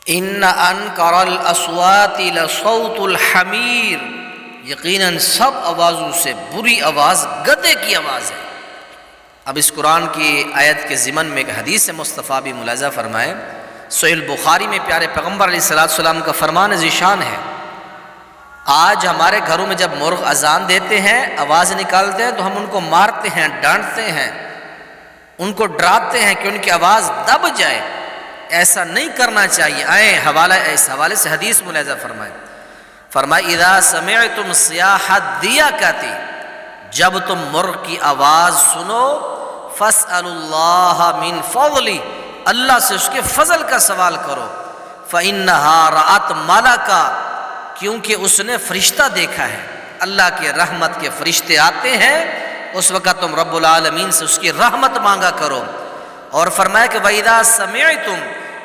ان incur الاصوات لصوت الحمیر، یقیناً سب آوازوں سے بری آواز گدھے کی آواز ہے۔ اب اس قرآن کی آیت کے ضمن میں ایک حدیث مصطفیٰ بھی ملاحظہ فرمائے، صحیح البخاری میں پیارے پیغمبر علیہ السلام کا فرمان ذیشان ہے، آج ہمارے گھروں میں جب مرغ اذان دیتے ہیں، آواز نکالتے ہیں، تو ہم ان کو مارتے ہیں، ڈانٹتے ہیں، ان کو ڈراتے ہیں کہ ان کی آواز دب جائے۔ ایسا نہیں کرنا چاہیے۔ اس حوالے سے حدیث ملاحظہ فرمائے اذا سمعتم صیاح الدیکۃ، جب تم مرغ کی آواز سنو، فاسألوا اللہ من فضلہ، اللہ سے اس کے فضل کا سوال کرو، فإنہا رأت ملکا، کیونکہ اس نے فرشتہ دیکھا ہے۔ اللہ کے رحمت کے فرشتے آتے ہیں، اس وقت تم رب العالمین سے اس کی رحمت مانگا کرو۔ اور فرمایا کہ وَإِذَا سَمِعْتُمْ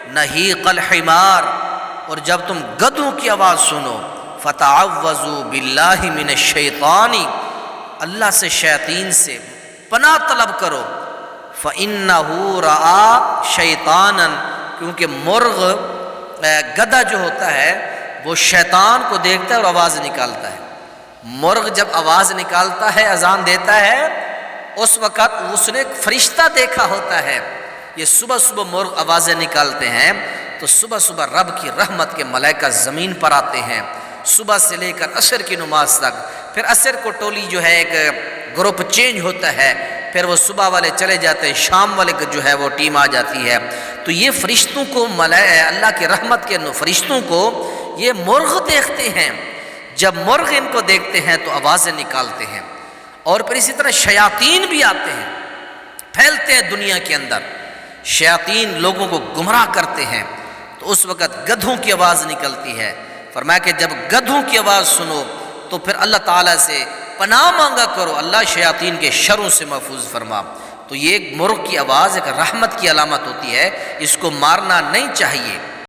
نَهِيقَ الْحِمَارِ، اور جب تم گدھوں کی آواز سنو، فَتَعَوَّذُوا بِاللَّهِ مِنَ الشَّيْطَانِ، اللہ سے شیاطین سے پناہ طلب کرو، فَإِنَّهُ رَآ شَيْطَانًا، کیونکہ مرغ گدھا جو ہوتا ہے وہ شیطان کو دیکھتا ہے اور آواز نکالتا ہے۔ مرغ جب آواز نکالتا ہے، اذان دیتا ہے، اس وقت اس نے ایک فرشتہ دیکھا ہوتا ہے۔ یہ صبح صبح مرغ آوازیں نکالتے ہیں تو صبح صبح رب کی رحمت کے ملائکہ زمین پر آتے ہیں، صبح سے لے کر عصر کی نماز تک۔ پھر عصر کو ٹولی جو ہے ایک گروپ چینج ہوتا ہے، پھر وہ صبح والے چلے جاتے ہیں، شام والے جو ہے وہ ٹیم آ جاتی ہے۔ تو یہ فرشتوں کو اللہ کی رحمت کے فرشتوں کو یہ مرغ دیکھتے ہیں، جب مرغ ان کو دیکھتے ہیں تو آوازیں نکالتے ہیں۔ اور پھر اسی طرح شیاطین بھی آتے ہیں، پھیلتے ہیں دنیا کے اندر، شیاطین لوگوں کو گمراہ کرتے ہیں، تو اس وقت گدھوں کی آواز نکلتی ہے۔ فرمایا کہ جب گدھوں کی آواز سنو تو پھر اللہ تعالیٰ سے پناہ مانگا کرو، اللہ شیاطین کے شروں سے محفوظ فرما۔ تو یہ ایک مرغ کی آواز ایک رحمت کی علامت ہوتی ہے، اس کو مارنا نہیں چاہیے۔